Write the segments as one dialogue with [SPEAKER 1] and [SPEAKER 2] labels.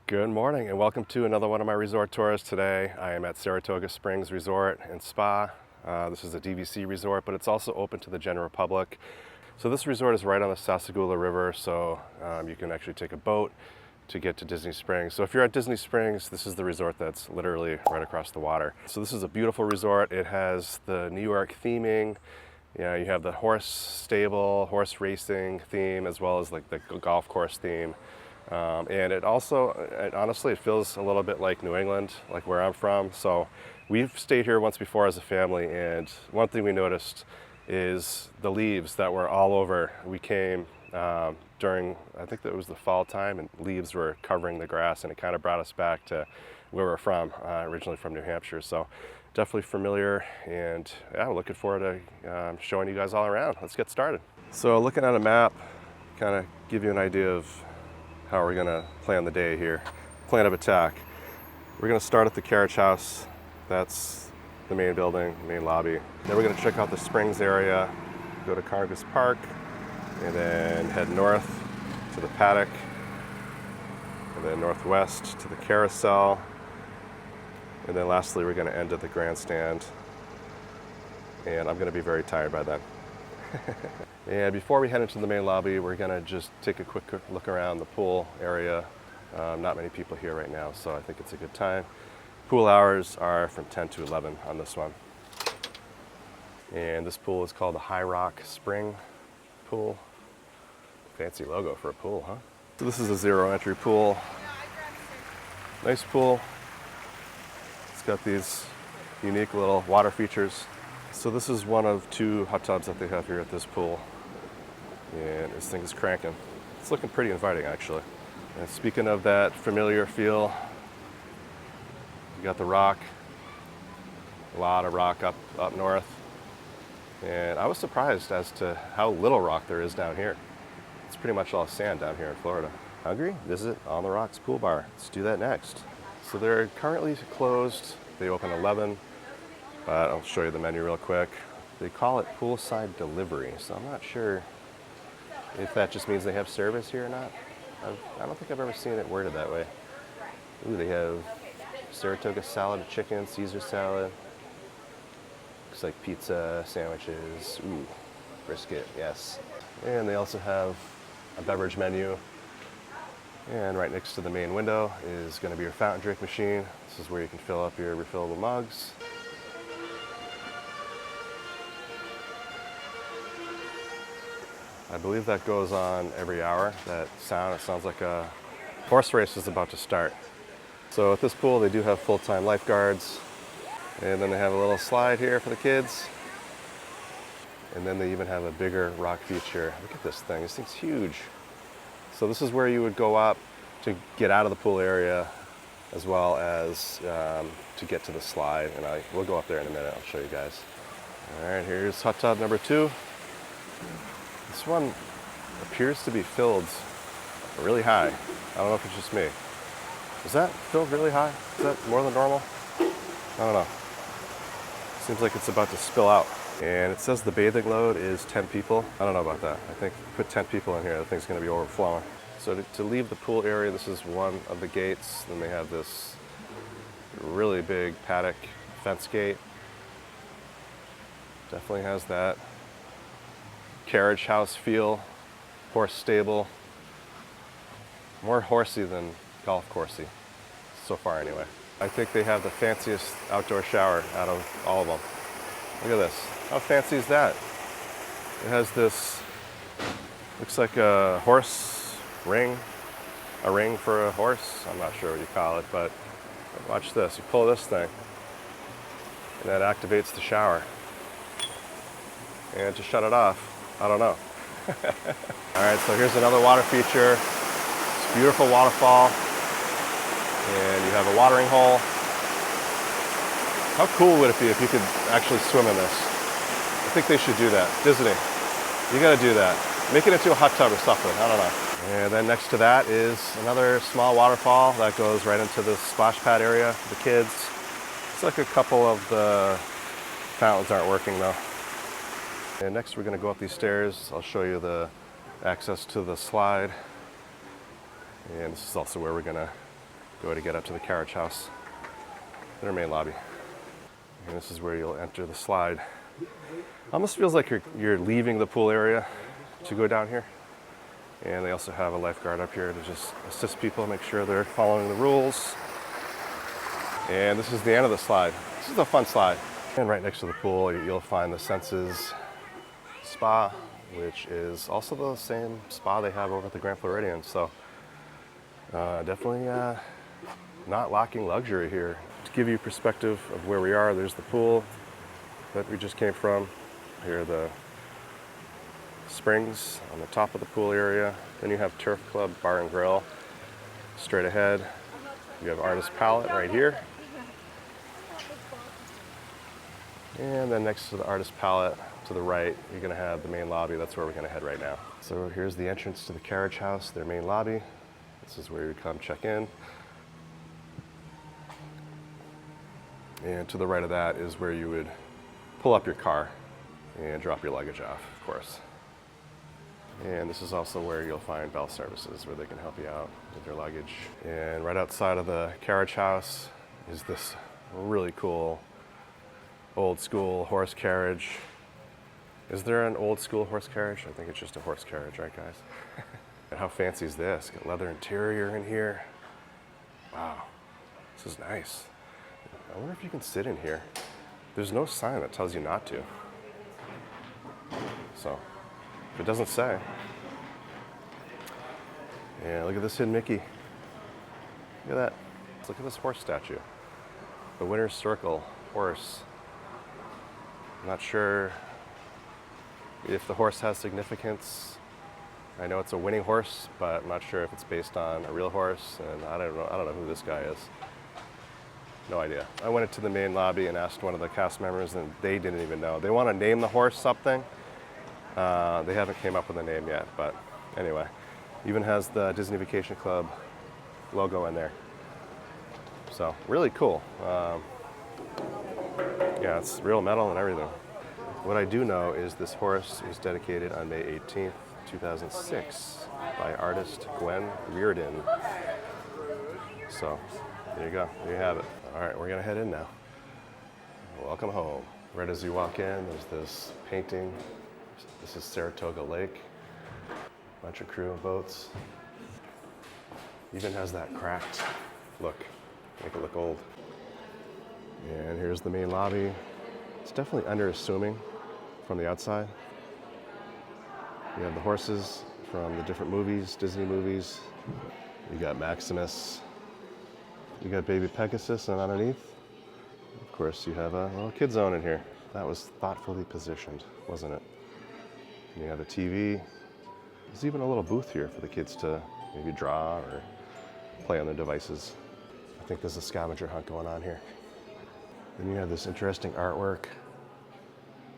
[SPEAKER 1] Good morning and welcome to another one of my resort tours. Today I am at Saratoga Springs Resort and Spa. This is a DVC resort, but it's also open to the general public. So this resort is right on the Saratoga River, so you can actually take a boat to get to Disney Springs. So if you're at Disney Springs, this is the resort that's literally right across the water. So this is a beautiful resort. It has the New York theming. Yeah, you have the horse stable, horse racing theme, as well as like the golf course theme. And honestly, it feels a little bit like New England, like where I'm from. So we've stayed here once before as a family, and one thing we noticed is the leaves that were all over. We came during, I think that it was the fall time, and leaves were covering the grass, and it kind of brought us back to where we're from, originally from New Hampshire. So definitely familiar, and yeah, we're looking forward to showing you guys all around. Let's get started. So looking at a map, kind of give you an idea of how we're gonna plan the day here. Plan of attack. We're gonna start at the carriage house. That's the main building, the main lobby. Then we're gonna check out the Springs area, go to Congress Park, and then head north to the paddock, and then northwest to the carousel. And then lastly, we're gonna end at the grandstand. And I'm gonna be very tired by then. And before we head into the main lobby, we're gonna just take a quick look around the pool area. Not many people here right now, so I think it's a good time. Pool hours are from 10 to 11 on this one. And this pool is called the High Rock Spring Pool. Fancy logo for a pool, huh? So this is a zero entry pool. Nice pool. It's got these unique little water features. So this is one of two hot tubs that they have here at this pool. And this thing is cranking. It's looking pretty inviting, actually. And speaking of that familiar feel, you got the rock. A lot of rock up north. And I was surprised as to how little rock there is down here. It's pretty much all sand down here in Florida. Hungry? Visit On the Rocks Pool Bar. Let's do that next. So they're currently closed. They open 11. But I'll show you the menu real quick. They call it poolside delivery, so I'm not sure if that just means they have service here or not. I don't think I've ever seen it worded that way. Ooh, they have Saratoga salad, chicken, Caesar salad. Looks like pizza, sandwiches, ooh, brisket, yes. And they also have a beverage menu. And right next to the main window is gonna be your fountain drink machine. This is where you can fill up your refillable mugs. I believe that goes on every hour. That sound, it sounds like a horse race is about to start. So at this pool, they do have full-time lifeguards. And then they have a little slide here for the kids. And then they even have a bigger rock feature. Look at this thing, this thing's huge. So this is where you would go up to get out of the pool area, as well as to get to the slide. And we'll go up there in a minute, I'll show you guys. All right, here's hot tub number 2. This one appears to be filled really high. I don't know if it's just me. Is that filled really high? Is that more than normal? I don't know. Seems like it's about to spill out. And it says the bathing load is 10 people. I don't know about that. I think put 10 people in here, the thing's gonna be overflowing. So to leave the pool area, this is one of the gates. Then they have this really big paddock fence gate. Definitely has that carriage house feel, horse stable. More horsey than golf coursey, so far anyway. I think they have the fanciest outdoor shower out of all of them. Look at this, how fancy is that? It has this, looks like a horse ring, a ring for a horse. I'm not sure what you call it, but watch this. You pull this thing, and that activates the shower. And to shut it off, I don't know. All right, so here's another water feature. It's a beautiful waterfall. And you have a watering hole. How cool would it be if you could actually swim in this? I think they should do that. Disney, you gotta do that. Make it into a hot tub or something, I don't know. And then next to that is another small waterfall that goes right into the splash pad area for the kids. It's like a couple of the fountains aren't working though. And next we're going to go up these stairs. I'll show you the access to the slide. And this is also where we're going to go to get up to the carriage house, their main lobby. And this is where you'll enter the slide. Almost feels like you're leaving the pool area to go down here. And they also have a lifeguard up here to just assist people, make sure they're following the rules. And this is the end of the slide. This is a fun slide. And right next to the pool, you'll find the Senses Spa, which is also the same spa they have over at the Grand Floridian. So definitely not lacking luxury here. To give you perspective of where we are, there's the pool that we just came from. Here are the springs on the top of the pool area. Then you have Turf Club Bar and Grill straight ahead. You have Artist Palette right here. And then next to the Artist Palette to the right, you're gonna have the main lobby. That's where we're gonna head right now. So here's the entrance to the carriage house, their main lobby. This is where you come check in. And to the right of that is where you would pull up your car and drop your luggage off, of course. And this is also where you'll find Bell Services, where they can help you out with your luggage. And right outside of the carriage house is this really cool old school horse carriage. Is there an old school horse carriage? I think it's just a horse carriage, right guys? And how fancy is this? Got leather interior in here. Wow, this is nice. I wonder if you can sit in here. There's no sign that tells you not to. So, if it doesn't say. Yeah, look at this hidden Mickey. Look at that. Look at this horse statue. The Winner's Circle horse. I'm not sure if the horse has significance. I know it's a winning horse, but I'm not sure if it's based on a real horse, and I don't know who this guy is. No idea. I went into the main lobby and asked one of the cast members, and they didn't even know. They want to name the horse something. They haven't came up with a name yet, but anyway. Even has the Disney Vacation Club logo in there. So, really cool. Yeah, it's real metal and everything. What I do know is this horse was dedicated on May 18th, 2006 by artist Gwen Reardon. So, there you go. There you have it. All right, we're gonna head in now. Welcome home. Right as you walk in, there's this painting. This is Saratoga Lake. Bunch of crew and boats. Even has that cracked look. Make it look old. And here's the main lobby. It's definitely underassuming from the outside. You have the horses from the different movies, Disney movies. You got Maximus. You got baby Pegasus, and underneath, of course, you have a little kid zone in here. That was thoughtfully positioned, wasn't it? And you have a TV. There's even a little booth here for the kids to maybe draw or play on their devices. I think there's a scavenger hunt going on here. Then you have this interesting artwork.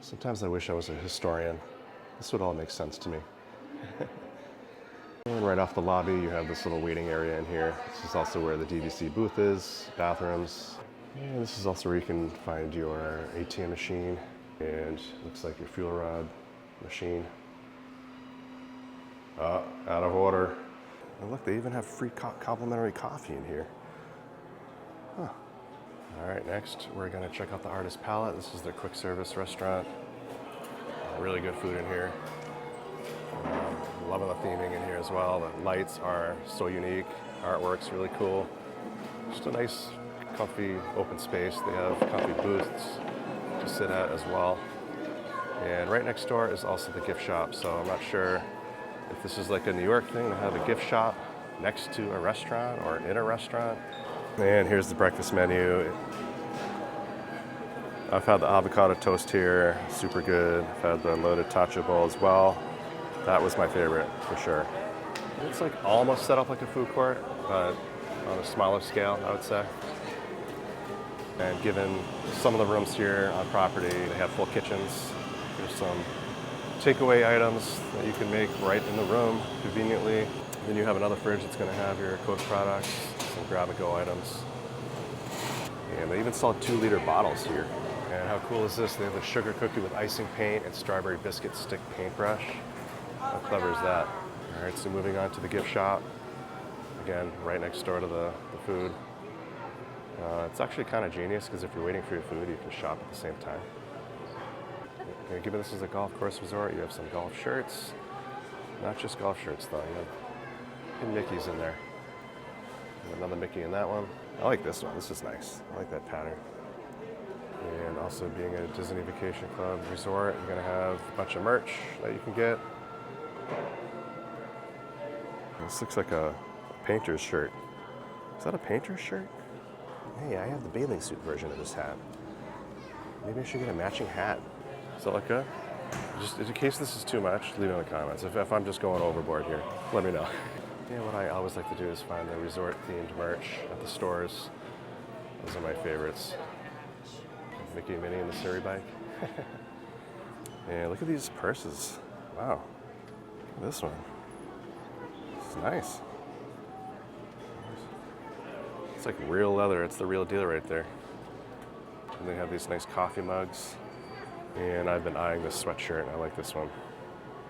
[SPEAKER 1] Sometimes I wish I was a historian. This would all make sense to me. And right off the lobby, you have this little waiting area in here. This is also where the DVC booth is, bathrooms. And this is also where you can find your ATM machine and looks like your fuel rod machine. Out of order. And look, they even have free complimentary coffee in here. Huh. All right, next we're gonna check out the Artist Palette. This is their quick service restaurant. Really good food in here. Loving the theming in here as well. The lights are so unique. Artwork's really cool. Just a nice, comfy, open space. They have comfy booths to sit at as well. And right next door is also the gift shop. So I'm not sure if this is like a New York thing to have a gift shop next to a restaurant or in a restaurant. And here's the breakfast menu. I've had the avocado toast here, super good. I've had the loaded tacho bowl as well. That was my favorite, for sure. It's like almost set up like a food court, but on a smaller scale, I would say. And given some of the rooms here on property, they have full kitchens. There's some takeaway items that you can make right in the room conveniently. Then you have another fridge that's gonna have your Coke products, some grab-and-go items. And they even sell 2-liter bottles here. And how cool is this? They have a sugar cookie with icing paint and strawberry biscuit stick paintbrush. How clever is that? All right, so moving on to the gift shop. again, right next door to the food. It's actually kind of genius because if you're waiting for your food, you can shop at the same time. And given this is a golf course resort, you have some golf shirts. Not just golf shirts though, you have Mickeys in there. And another Mickey in that one. I like this one, this is nice. I like that pattern. And also being a Disney Vacation Club resort, you're gonna have a bunch of merch that you can get. This looks like a painter's shirt. Is that a painter's shirt? Hey, I have the bathing suit version of this hat. Maybe I should get a matching hat. Does that look good? Just in case this is too much, leave it in the comments. If I'm just going overboard here, let me know. Yeah, what I always like to do is find the resort-themed merch at the stores. Those are my favorites. Mickey and Minnie and the Surrey bike. And look at these purses. Wow. This one. It's nice. It's like real leather. It's the real deal right there. And they have these nice coffee mugs. And I've been eyeing this sweatshirt. I like this one.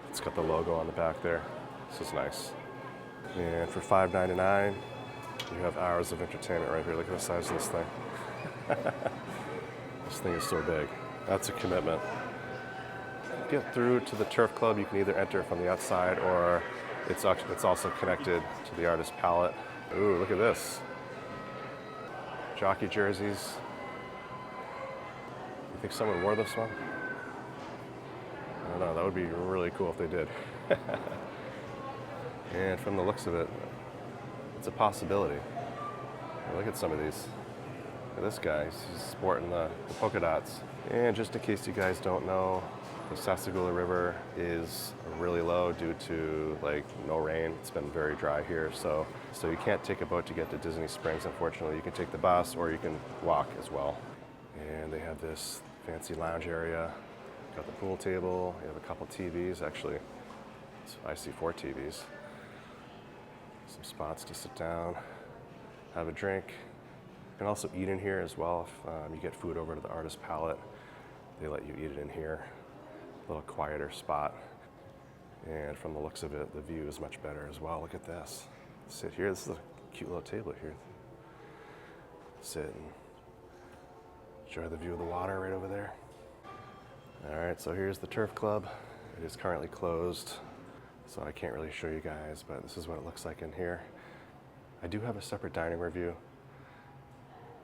[SPEAKER 1] It's got the logo on the back there. This is nice. And for $5.99, you have hours of entertainment right here. Look at the size of this thing. This thing is so big. That's a commitment. To get through to the Turf Club, you can either enter from the outside or it's also connected to the artist palette. Ooh, look at this. Jockey jerseys. You think someone wore this one? I don't know, that would be really cool if they did. And from the looks of it, it's a possibility. Look at some of these. Look at this guy, he's sporting the polka dots. And just in case you guys don't know, the Saratoga River is really low due to no rain. It's been very dry here, so you can't take a boat to get to Disney Springs, unfortunately. You can take the bus or you can walk as well. And they have this fancy lounge area. Got the pool table, you have a couple TVs, actually, I see 4 TVs. Some spots to sit down, have a drink. You can also eat in here as well. If you get food over to the artist palette, they let you eat it in here. A little quieter spot. And from the looks of it, the view is much better as well. Look at this. Sit here, this is a cute little table here. Sit and enjoy the view of the water right over there. All right, so here's the Turf Club. It is currently closed, so I can't really show you guys, but this is what it looks like in here. I do have a separate dining review,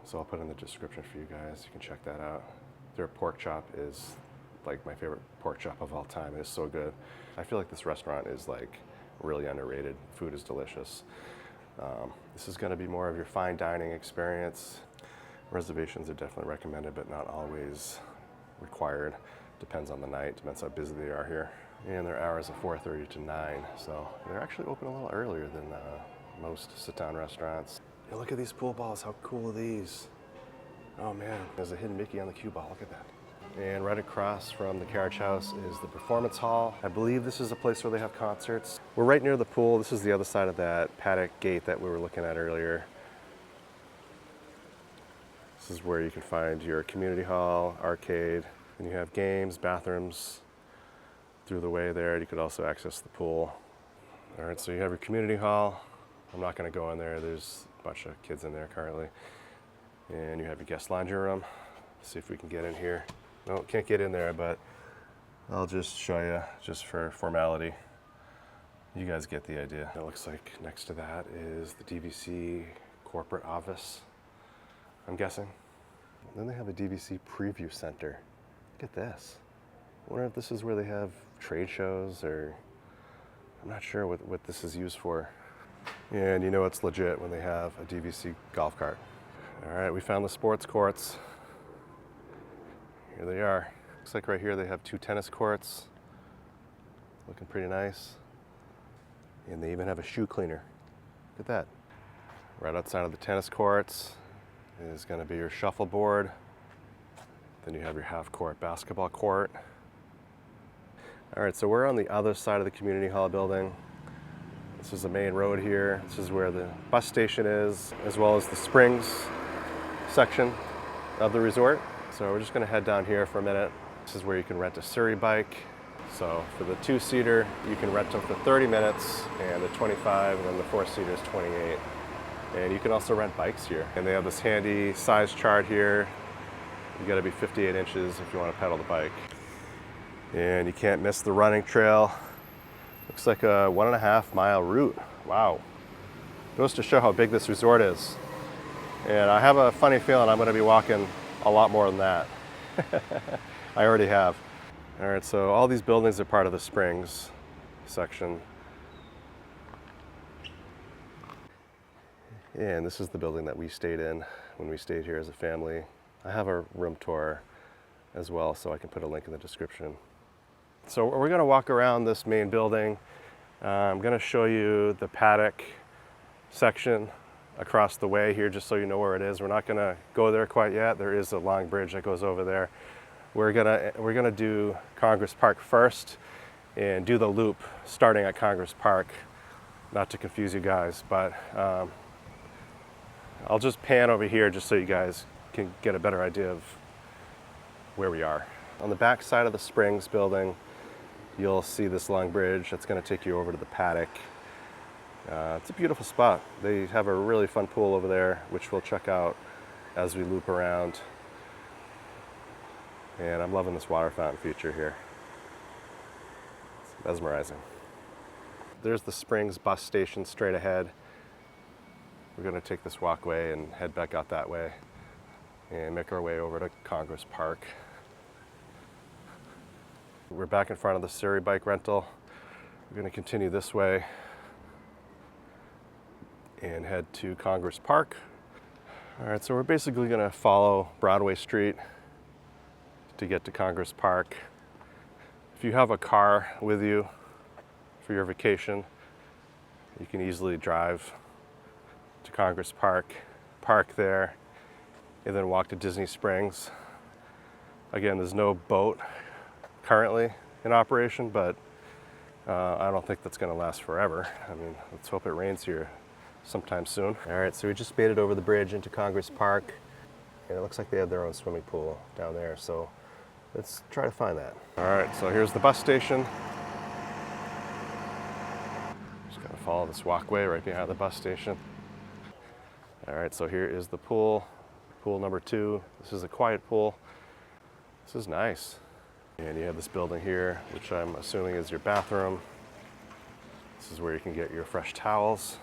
[SPEAKER 1] so I'll put it in the description for you guys. You can check that out. Their pork chop is like my favorite pork chop of all time. It is so good. I feel like this restaurant is really underrated. Food is delicious. This is gonna be more of your fine dining experience. Reservations are definitely recommended, but not always required. Depends on the night, depends how busy they are here. And their hours are 4:30 to 9, so they're actually open a little earlier than most sit-down restaurants. And look at these pool balls, how cool are these? Oh man, there's a hidden Mickey on the cue ball, look at that. And right across from the carriage house is the performance hall. I believe this is a place where they have concerts. We're right near the pool. This is the other side of that paddock gate that we were looking at earlier. This is where you can find your community hall, arcade, and you have games, bathrooms through the way there. You could also access the pool. All right, so you have your community hall. I'm not gonna go in there. There's a bunch of kids in there currently. And you have your guest lounge room. Let's see if we can get in here. No, can't get in there, but I'll just show you just for formality. You guys get the idea. It looks like next to that is the DVC corporate office, I'm guessing. Then they have a DVC preview center. Look at this. I wonder if this is where they have trade shows, or I'm not sure what this is used for. And you know it's legit when they have a DVC golf cart. All right, we found the sports courts. Here they are. Looks like right here they have 2 tennis courts. Looking pretty nice. And they even have a shoe cleaner. Look at that. Right outside of the tennis courts is going to be your shuffleboard. Then you have your half-court basketball court. All right, so we're on the other side of the community hall building. This is the main road here. This is where the bus station is, as well as the Springs section of the resort. So we're just gonna head down here for a minute. This is where you can rent a Surrey bike. So for the 2-seater, you can rent them for 30 minutes, and the 25, and then the 4-seater is 28. And you can also rent bikes here. And they have this handy size chart here. You gotta be 58 inches if you wanna pedal the bike. And you can't miss the running trail. Looks like a 1.5 mile route. Wow. Goes to show how big this resort is. And I have a funny feeling I'm gonna be walking a lot more than that. I already have. All right, so all these buildings are part of the Springs section. And this is the building that we stayed in when we stayed here as a family. I have a room tour as well, so I can put a link in the description. So we're gonna walk around this main building. I'm gonna show you the paddock section across the way here, just so you know where it is. We're not gonna go there quite yet. There is a long bridge that goes over there. We're gonna do Congress Park first and do the loop starting at Congress Park. Not to confuse you guys, but I'll just pan over here just so you guys can get a better idea of where we are. On the back side of the Springs building, you'll see this long bridge that's gonna take you over to the paddock. It's a beautiful spot. They have a really fun pool over there, which we'll check out as we loop around. And I'm loving this water fountain feature here. It's mesmerizing. There's the Springs bus station straight ahead. We're gonna take this walkway and head back out that way and make our way over to Congress Park. We're back in front of the Surrey bike rental. We're gonna continue this way and head to Congress Park. All right, so we're basically gonna follow Broadway Street to get to Congress Park. If you have a car with you for your vacation, you can easily drive to Congress Park, park there, and then walk to Disney Springs. Again, there's no boat currently in operation, but I don't think that's gonna last forever. I mean, let's hope it rains here sometime soon. All right, so we just made it over the bridge into Congress Park, and it looks like they have their own swimming pool down there, so let's try to find that. All right, so here's the bus station. Just gotta follow this walkway right behind the bus station. All right, so here is the pool, pool number 2. This is a quiet pool. This is nice. And you have this building here, which I'm assuming is your bathroom. This is where you can get your fresh towels.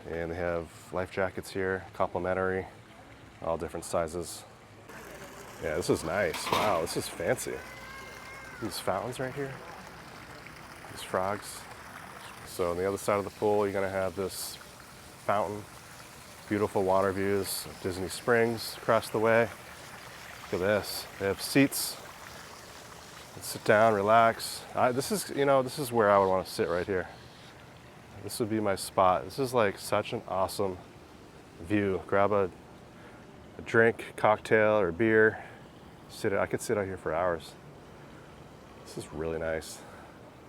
[SPEAKER 1] And they have life jackets here, complimentary, all different sizes. Yeah, this is nice. Wow, this is fancy. These fountains right here, these frogs. So on the other side of the pool, you're gonna have this fountain, beautiful water views of Disney Springs across the way. Look at this, they have seats. Let's sit down, relax. This is where I would wanna sit right here. This would be my spot. This is like such an awesome view. Grab a drink, cocktail, or beer. I could sit out here for hours. This is really nice.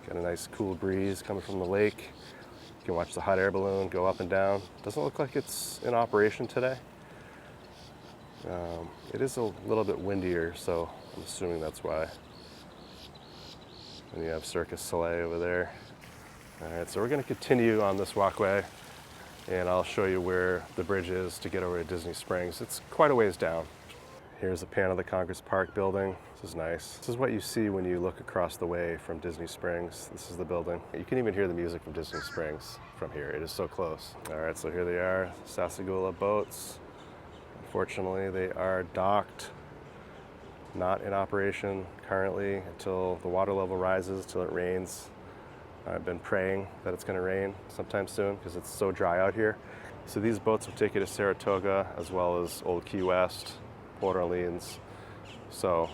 [SPEAKER 1] Got a nice cool breeze coming from the lake. You can watch the hot air balloon go up and down. Doesn't look like it's in operation today. It is a little bit windier, so I'm assuming that's why. And you have Circus Soleil over there. All right, so we're gonna continue on this walkway, and I'll show you where the bridge is to get over to Disney Springs. It's quite a ways down. Here's a pan of the Congress Park building. This is nice. This is what you see when you look across the way from Disney Springs. This is the building. You can even hear the music from Disney Springs from here. It is so close. All right, so here they are, Sassagoula boats. Unfortunately, they are docked, not in operation currently until the water level rises, till it rains. I've been praying that it's gonna rain sometime soon because it's so dry out here. So these boats will take you to Saratoga as well as Old Key West, Port Orleans. So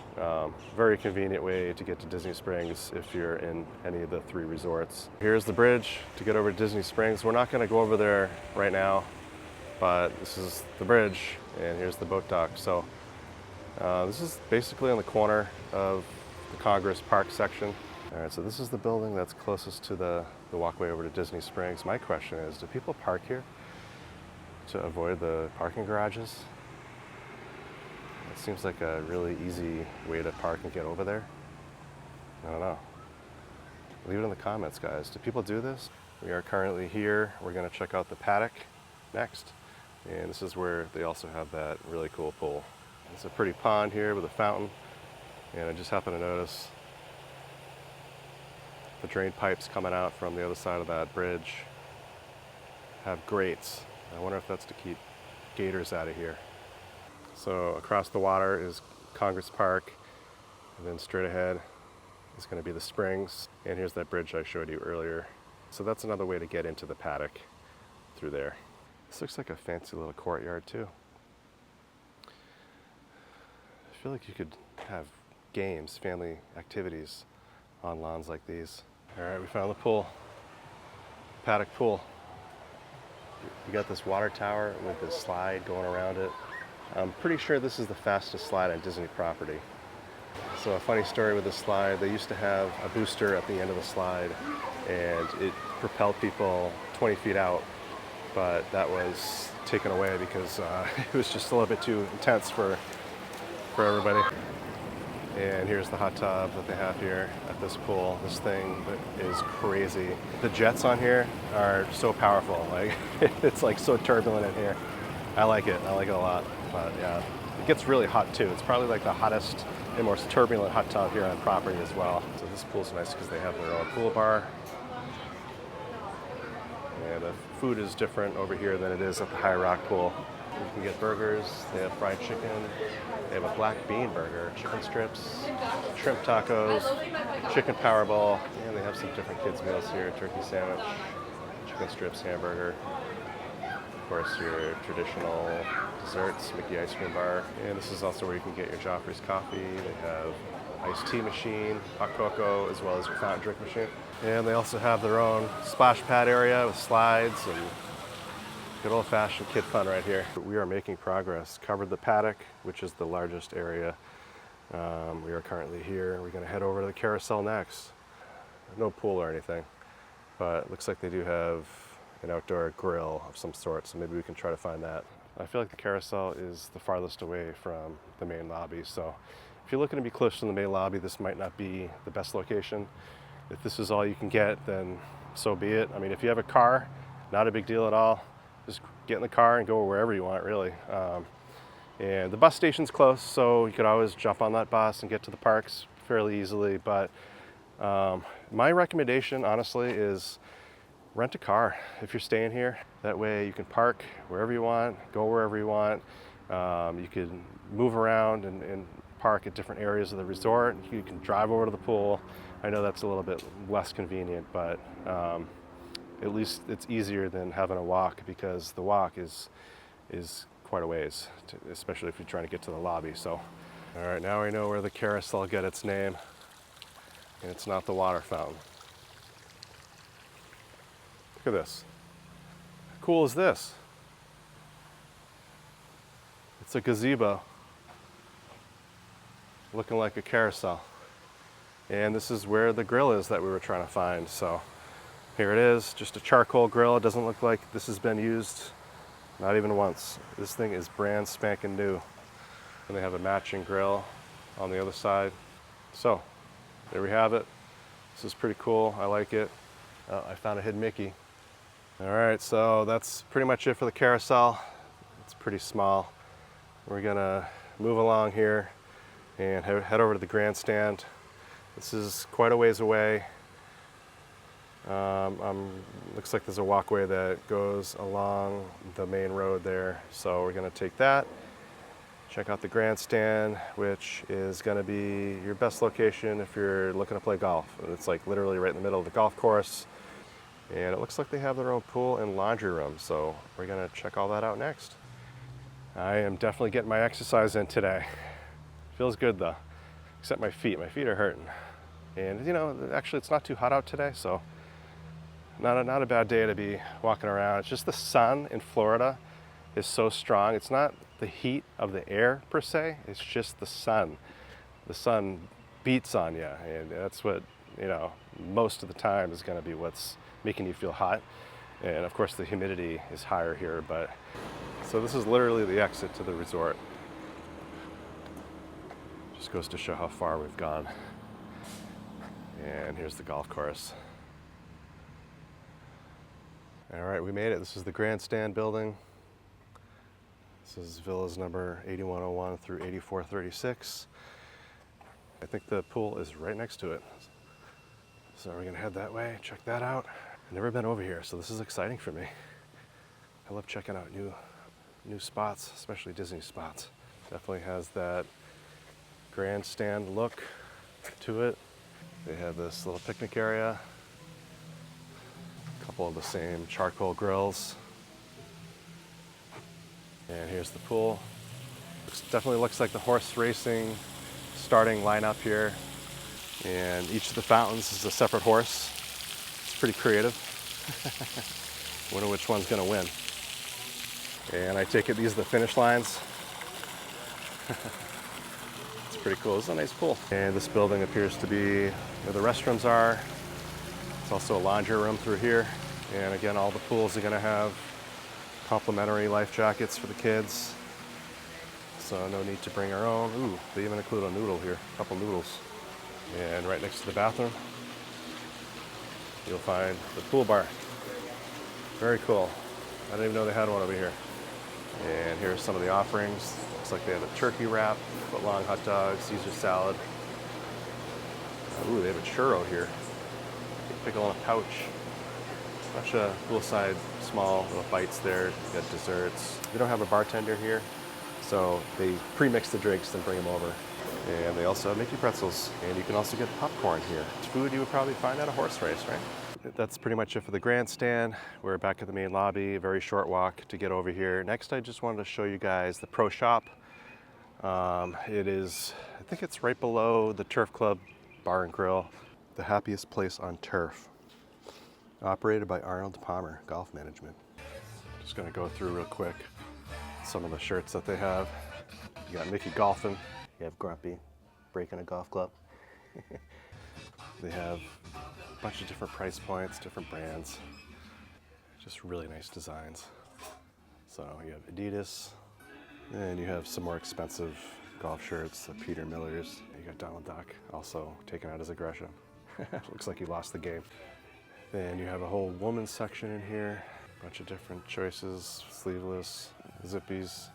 [SPEAKER 1] very convenient way to get to Disney Springs if you're in any of the 3 resorts. Here's the bridge to get over to Disney Springs. We're not gonna go over there right now, but this is the bridge and here's the boat dock. So this is basically on the corner of the Congress Park section. All right, so this is the building that's closest to the walkway over to Disney Springs. My question is, do people park here to avoid the parking garages? It seems like a really easy way to park and get over there. I don't know. Leave it in the comments, guys. Do people do this? We are currently here. We're gonna check out the paddock next. And this is where they also have that really cool pool. It's a pretty pond here with a fountain. And I just happened to notice the drain pipes coming out from the other side of that bridge have grates. I wonder if that's to keep gators out of here. So across the water is Congress Park, and then straight ahead is going to be the springs. And here's that bridge I showed you earlier. So that's another way to get into the paddock through there. This looks like a fancy little courtyard too. I feel like you could have games, family activities on lawns like these. All right, we found the pool, paddock pool. You got this water tower with this slide going around it. I'm pretty sure this is the fastest slide on Disney property. So a funny story with this slide, they used to have a booster at the end of the slide and it propelled people 20 feet out, but that was taken away because it was just a little bit too intense for everybody. And here's the hot tub that they have here at this pool. This thing is crazy. The jets on here are so powerful. Like it's like so turbulent in here. I like it a lot. But yeah, it gets really hot too. It's probably like the hottest and most turbulent hot tub here on property as well. So this pool's nice because they have their own pool bar. And the food is different over here than it is at the High Rock pool. You can get burgers, they have fried chicken, they have a black bean burger, chicken strips, shrimp tacos, chicken powerball, and they have some different kids meals here, turkey sandwich, chicken strips, hamburger. Of course, your traditional desserts, Mickey ice cream bar. And this is also where you can get your Joffrey's coffee. They have iced tea machine, hot cocoa, as well as your fountain drink machine. And they also have their own splash pad area with slides and good old-fashioned kid fun right here. We are making progress. Covered the paddock, which is the largest area. We are currently here. We're going to head over to the carousel next. No pool or anything, but it looks like they do have an outdoor grill of some sort, so maybe we can try to find that. I feel like the carousel is the farthest away from the main lobby, so if you're looking to be close to the main lobby, this might not be the best location. If this is all you can get, then so be it. I mean, if you have a car, not a big deal at all. Just get in the car and go wherever you want, really. And the bus station's close, so you could always jump on that bus and get to the parks fairly easily. But my recommendation, honestly, is rent a car if you're staying here. That way you can park wherever you want, go wherever you want. You can move around and park at different areas of the resort. You can drive over to the pool. I know that's a little bit less convenient, but at least it's easier than having a walk, because the walk is quite a ways, especially if you're trying to get to the lobby. So, all right, now we know where the carousel got its name, and it's not the water fountain. Look at this. How cool is this? It's a gazebo looking like a carousel. And this is where the grill is that we were trying to find. So here it is, just a charcoal grill. It doesn't look like this has been used, not even once. This thing is brand spanking new. And they have a matching grill on the other side. So there we have it. This is pretty cool. I like it. Oh, I found a hidden Mickey. All right, so that's pretty much it for the carousel. It's pretty small. We're gonna move along here and head over to the grandstand. This is quite a ways away. Looks like there's a walkway that goes along the main road there. So we're gonna take that, check out the grandstand, which is gonna be your best location if you're looking to play golf. It's like literally right in the middle of the golf course. And it looks like they have their own pool and laundry room. So we're gonna check all that out next. I am definitely getting my exercise in today. Feels good though, except my feet. My feet are hurting. And you know, actually it's not too hot out today, so not a bad day to be walking around. It's just the sun in Florida is so strong. It's not the heat of the air per se, it's just the sun. The sun beats on you, and that's what, you know, most of the time is gonna be what's making you feel hot. And of course the humidity is higher here, but so this is literally the exit to the resort. Just goes to show how far we've gone. And here's the golf course. All right, we made it. This is the grandstand building. This is villas number 8101 through 8436. I think the pool is right next to it. So we're gonna head that way, check that out. I've never been over here, so this is exciting for me. I love checking out new spots, especially Disney spots. Definitely has that grandstand look to it. They have this little picnic area, a couple of the same charcoal grills. And here's the pool. Definitely looks like the horse racing starting lineup here. And each of the fountains is a separate horse. It's pretty creative. Wonder which one's gonna win. And I take it these are the finish lines. It's pretty cool. It's a nice pool. And this building appears to be where the restrooms are. It's also a laundry room through here. And again, all the pools are gonna have complimentary life jackets for the kids. So no need to bring our own. Ooh, they even include a noodle here, a couple noodles. And right next to the bathroom, you'll find the pool bar. Very cool. I didn't even know they had one over here. And here's some of the offerings. Looks like they have a turkey wrap, foot-long hot dogs, Caesar salad. Ooh, they have a churro here. Pickle in a pouch. Bunch of poolside small little bites there. You got desserts. We don't have a bartender here, so they pre-mix the drinks and bring them over. And they also have Mickey pretzels, and you can also get popcorn here. It's food you would probably find at a horse race, right? That's pretty much it for the grandstand. We're back at the main lobby, a very short walk to get over here. Next, I just wanted to show you guys the pro shop. It is, I think it's right below the Turf Club Bar and Grill, the happiest place on turf. Operated by Arnold Palmer Golf Management. Just gonna go through real quick some of the shirts that they have. You got Mickey golfing. You have Grumpy breaking a golf club. They have a bunch of different price points, different brands. Just really nice designs. So you have Adidas, and you have some more expensive golf shirts, the Peter Millers. You got Donald Duck, also taken out his aggression. Looks like he lost the game. Then you have a whole woman's section in here. A bunch of different choices, sleeveless, zippies.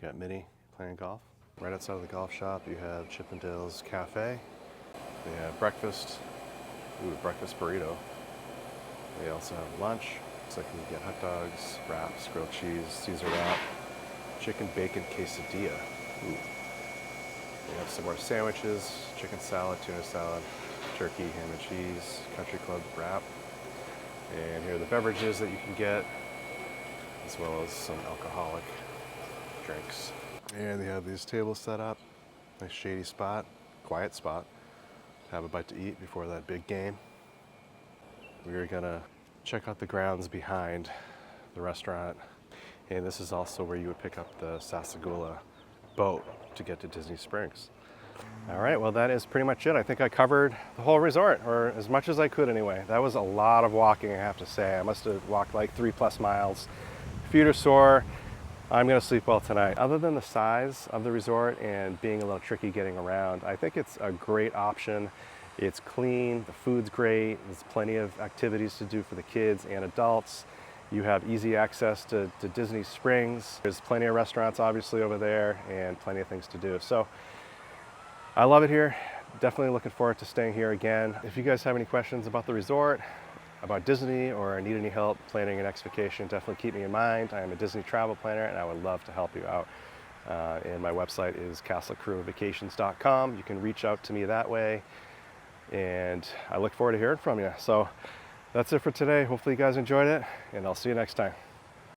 [SPEAKER 1] Got Minnie playing golf. Right outside of the golf shop, you have Chippendale's Cafe. They have breakfast. Ooh, breakfast burrito. They also have lunch. Looks like you can get hot dogs, wraps, grilled cheese, Caesar wrap, chicken bacon quesadilla. Ooh. They have some more sandwiches, chicken salad, tuna salad, turkey, ham and cheese, country club wrap. And here are the beverages that you can get, as well as some alcoholic drinks. And they have these tables set up. Nice shady spot, quiet spot. Have a bite to eat before that big game. We're gonna check out the grounds behind the restaurant. And this is also where you would pick up the Saratoga boat to get to Disney Springs. All right, well that is pretty much it. I think I covered the whole resort, or as much as I could anyway. That was a lot of walking, I have to say. I must have walked like 3+ miles. Feet are sore. I'm gonna sleep well tonight. Other than the size of the resort and being a little tricky getting around, I think it's a great option. It's clean, the food's great, there's plenty of activities to do for the kids and adults. You have easy access to Disney Springs. There's plenty of restaurants obviously over there and plenty of things to do. So I love it here. Definitely looking forward to staying here again. If you guys have any questions about the resort, about Disney, or need any help planning your next vacation, definitely keep me in mind. I am a Disney travel planner and I would love to help you out. And my website is castlecrewvacations.com. You can reach out to me that way. And I look forward to hearing from you. So that's it for today. Hopefully you guys enjoyed it, and I'll see you next time.